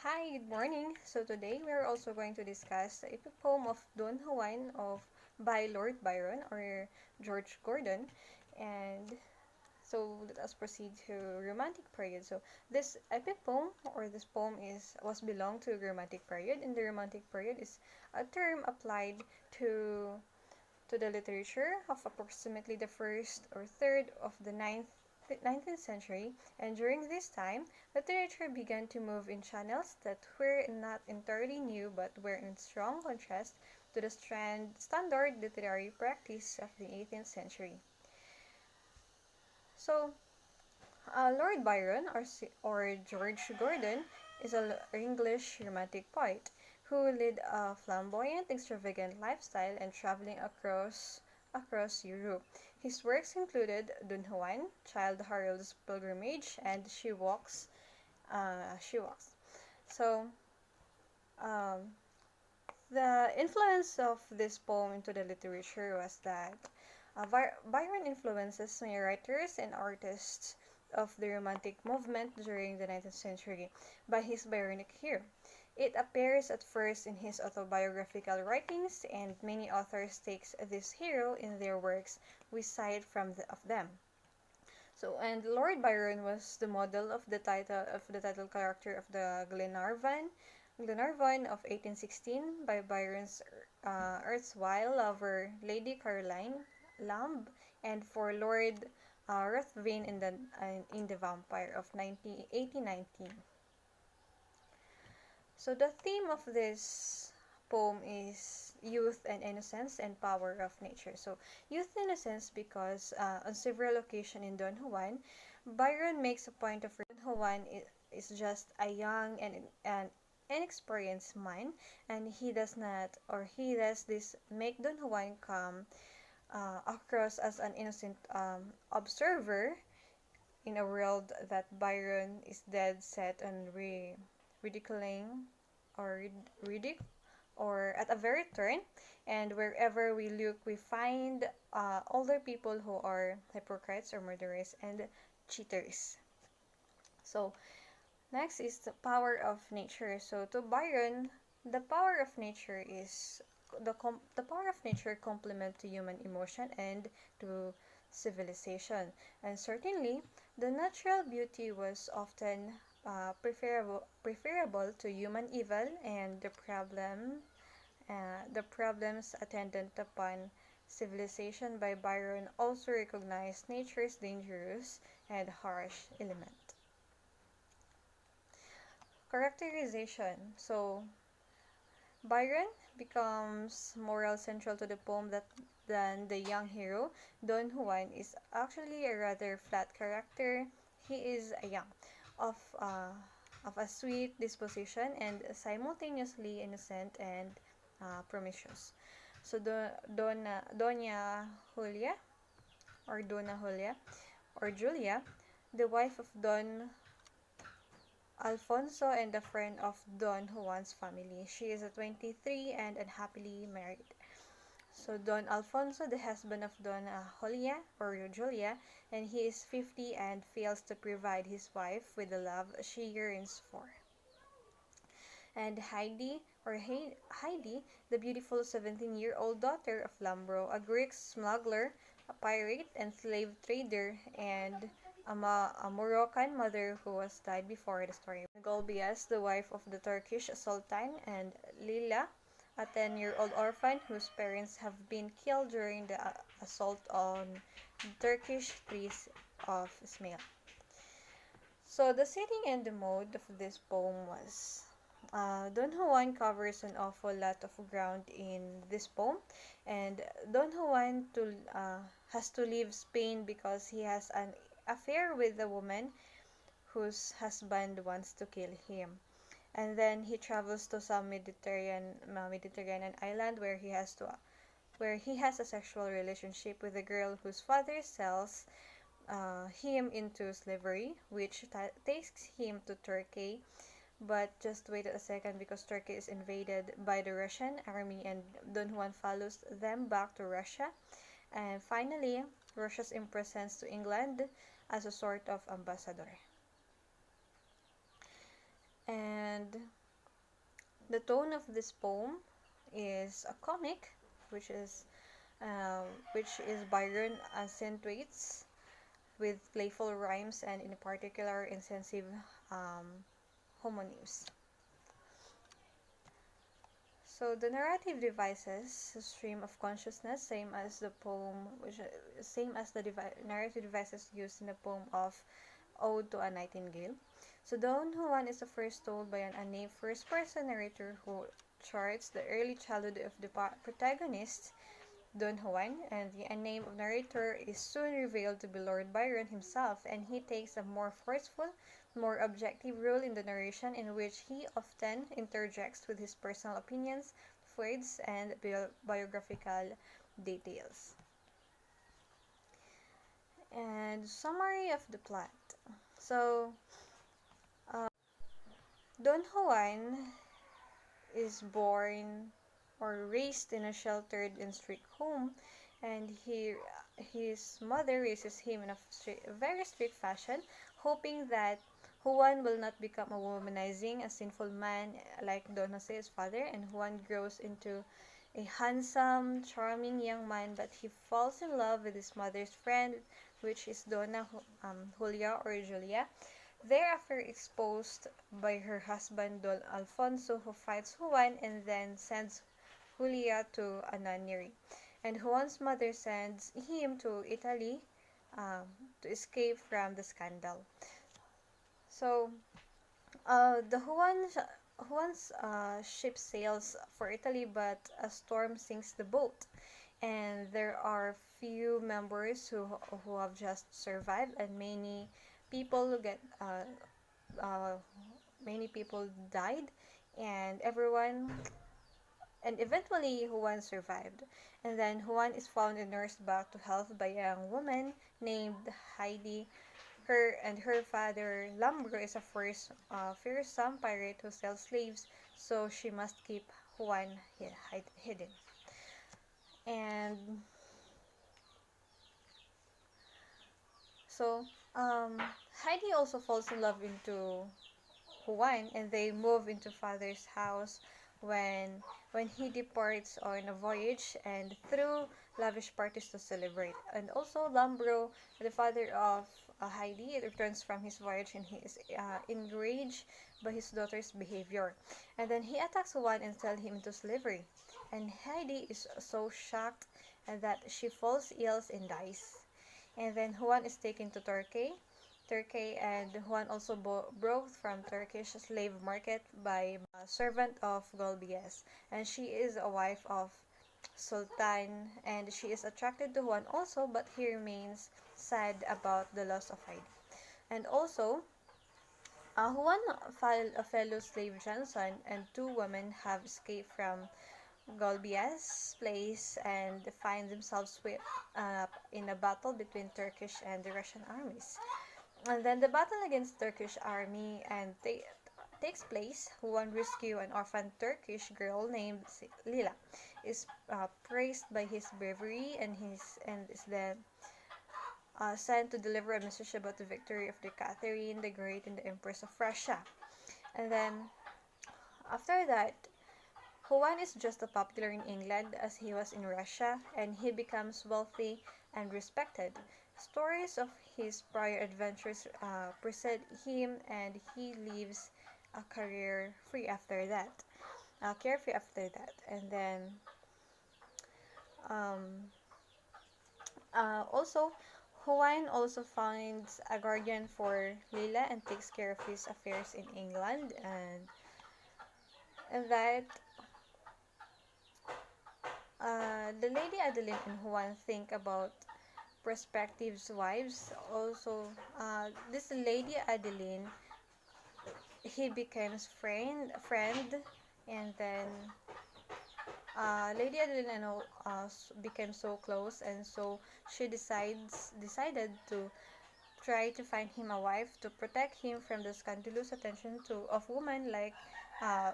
Hi, good morning. So today we are also going to discuss the epic poem of Don Juan by Lord Byron or George Gordon. And so let us proceed to Romantic period. So this epic poem or this poem was belong to Romantic period, and the Romantic period is a term applied to the literature of approximately the first or third of the 19th century, and during this time, literature began to move in channels that were not entirely new but were in strong contrast to the standard literary practice of the 18th century. So, Lord Byron or George Gordon is an English romantic poet who led a flamboyant, extravagant lifestyle and traveling across Europe. His works included Don Juan, Childe Harold's Pilgrimage, and She Walks. She Walks. So, um, the influence of this poem into the literature was that Byron influences many writers and artists of the Romantic movement during the 19th century by his Byronic hero. It appears at first in his autobiographical writings, and many authors take this hero in their works, we cite of them. So, and Lord Byron was the model of the title character of the Glenarvan of 1816 by Byron's erstwhile lover Lady Caroline Lamb, and for Lord Ruthven in the Vampire of 1819. So the theme of this poem is youth and innocence and power of nature. So youth and innocence because on several occasions in Don Juan, Byron makes a point of Don Juan is just a young and inexperienced mind, and he does this make Don Juan come across as an innocent observer in a world that Byron is dead set on ridiculing or ridic or at a very turn, and wherever we look we find older people who are hypocrites or murderers and cheaters. So next is the power of nature. So to Byron, the power of nature is the power of nature complement to human emotion and to civilization, and certainly the natural beauty was often preferable to human evil and the problems attendant upon civilization. By Byron also recognized nature's dangerous and harsh element. Characterization. So Byron becomes moral central to the poem than the young hero. Don Juan is actually a rather flat character. He is a young, of of a sweet disposition and simultaneously innocent and promiscuous. So Donna Julia or Julia, the wife of Don Alfonso and a friend of Don Juan's family. She is 23 and unhappily married. So Don Alfonso, the husband of Donna Julia or Julia, and he is 50 and fails to provide his wife with the love she yearns for. And Heidi, the beautiful 17-year-old daughter of Lambro, a Greek smuggler, a pirate and slave trader, and a Moroccan mother who was died before the story. Golbias, the wife of the Turkish Sultan, and Lila, a 10-year-old orphan whose parents have been killed during the assault on Turkish trees of Ismail. So the setting and the mode of this poem was Don Juan covers an awful lot of ground in this poem, and Don Juan has to leave Spain because he has an affair with a woman whose husband wants to kill him. And then he travels to some Mediterranean island where he has a sexual relationship with a girl whose father sells him into slavery, which takes him to Turkey. But just wait a second, because Turkey is invaded by the Russian army and Don Juan follows them back to Russia. And finally, Russia's imprisons to England as a sort of ambassador. And The tone of this poem is a comic, which is um, which is Byron accentuates with playful rhymes and in particular insensitive um, homonyms. So the narrative devices a stream of consciousness, same as the poem, which same as the narrative devices used in the poem of Ode to a Nightingale. So Don Juan is the first told by an unnamed first-person narrator who charts the early childhood of the protagonist, Don Juan, and the unnamed narrator is soon revealed to be Lord Byron himself, and he takes a more forceful, more objective role in the narration, in which he often interjects with his personal opinions, words, and biographical details. And summary of the plot. So, uh, Don Juan is born or raised in a sheltered and strict home, and his mother raises him in a very strict fashion, hoping that Juan will not become a womanizing, a sinful man like Don Jose's father, and Juan grows into a handsome, charming young man, but he falls in love with his mother's friend, which is Donna Julia or Julia, thereafter exposed by her husband Don Alfonso, who fights Juan and then sends Julia to a nunnery. And Juan's mother sends him to Italy um, to escape from the scandal. So, the Juan's ship sails for Italy, but a storm sinks the boat, and there are few members who have just survived, and uh, many people died, and eventually Juan survived. And then Juan is found and nursed back to health by a young woman named Heidi. Her father Lambro is a fearsome pirate who sells slaves, so she must keep Juan hidden. And so Heidi also falls in love into Juan, and they move into father's house when when he departs on a voyage and through lavish parties to celebrate. And also Lambro, the father of Heidi, returns from his voyage and he is enraged by his daughter's behavior. And then he attacks Juan and sells him into slavery. And Heidi is so shocked that she falls ill and dies. And then Juan is taken to Turkey, and Juan also broke from Turkish slave market by a servant of Golbies, and she is a wife of Sultan, and she is attracted to Juan also, but he remains sad about the loss of Heidi. And also, Juan, a fellow slave Johnson, and two women have escaped from Golbias' place and find themselves swept up in a battle between Turkish and the Russian armies. And then the battle against Turkish army takes place. Juan rescue an orphan Turkish girl named Lila, is praised by his bravery and is then sent to deliver a message about the victory of the Catherine the Great and the Empress of Russia. And then after that, Juan is just as popular in England as he was in Russia, and he becomes wealthy and respected. Stories of his prior adventures precede him, and he lives a career free after that, carefree after that. And then um, also, Juan also finds a guardian for Lila and takes care of his affairs in England, and that the Lady Adeline and Juan think about prospective wives. Also, this Lady Adeline, he becomes friend, and then Lady Adeline became so close, and so she decided to try to find him a wife to protect him from the scandalous attention of women like uh,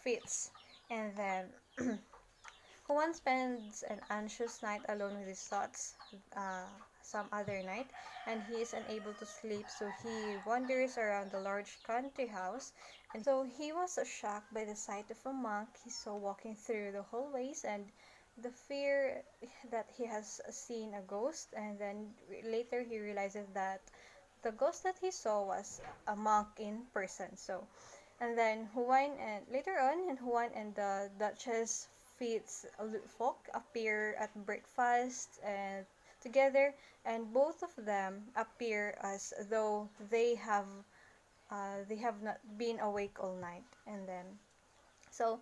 Fitz. And then Juan spends an anxious night alone with his thoughts some other night, and he is unable to sleep, so he wanders around the large country house And so he was so shocked by the sight of a monk he saw walking through the hallways, and the fear that he has seen a ghost. And then later he realizes that the ghost that he saw was a monk in person. So, and then Juan and later on, and Juan and the Duchess Fitzfolk appear at breakfast and together, and both of them appear as though they have not been awake all night. And then so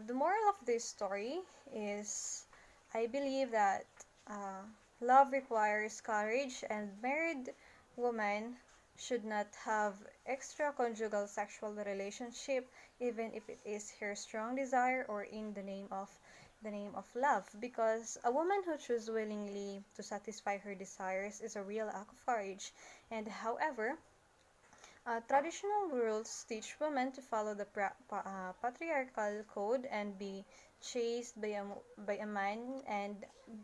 the moral of this story is, I believe that uh, love requires courage, and married women should not have extraconjugal sexual relationship, even if it is her strong desire or in the name of love, because a woman who chooses willingly to satisfy her desires is a real act of courage. And however, traditional rules teach women to follow the patriarchal code and be chased by a man and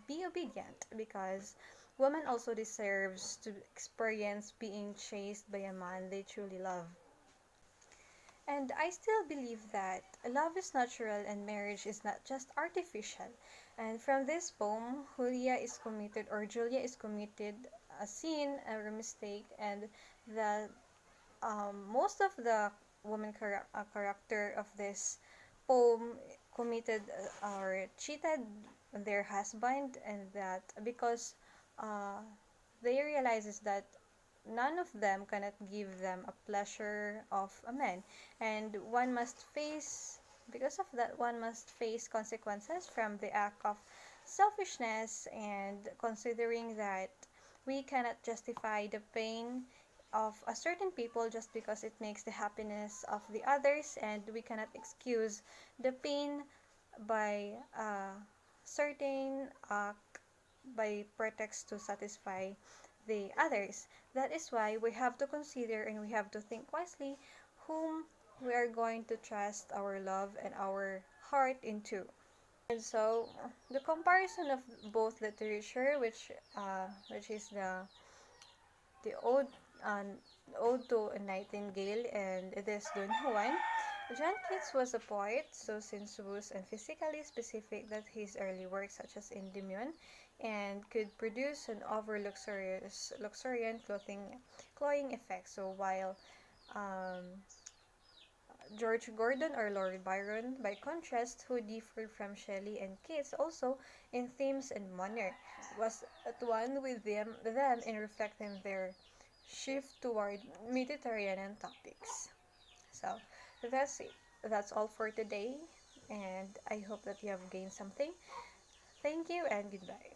be obedient, because women also deserves to experience being chased by a man they truly love. And I still believe that love is natural and marriage is not just artificial. And from this poem, Julia is committed a sin or a mistake, and the most of the character of this poem committed or cheated their husband, and that because uh, they realizes that none of them cannot give them a pleasure of a man, and one must face because of that one must face consequences from the act of selfishness, and considering that we cannot justify the pain of a certain people just because it makes the happiness of the others, and we cannot excuse the pain by certain by pretext to satisfy the others. That is why we have to consider and we have to think wisely whom we are going to trust our love and our heart into. And so the comparison of both literature, which is the ode to a nightingale, and this Don Juan. John Keats was a poet, so sensuous and physically specific that his early works, such as Endymion, and could produce an over luxuriant cloying effect. So while um, George Gordon or Lord Byron, by contrast, who differed from Shelley and Keats also in themes and manner, was at one with them in reflecting their shift toward Mediterranean topics. So that's it. That's all for today, and I hope that you have gained something. Thank you and goodbye.